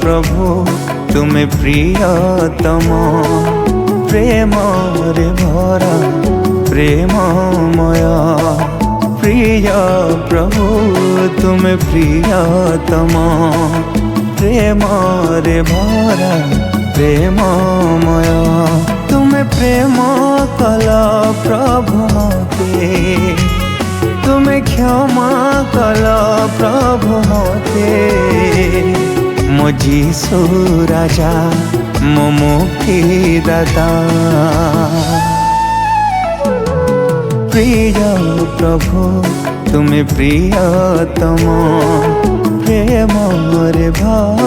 प्रभु तुमे प्रियतम, प्रेम रे भरा प्रेममय। प्रिय प्रभु तुमे प्रियतम, प्रेम रे भरा प्रेममय। तुमे प्रेम कल प्रभु मते, तुमे क्षमा कल प्रभु मते। मो जीसु राजा मो मुक्तिदाता, प्रिय प्रभु तुमे प्रियतम, प्रेम रे भरा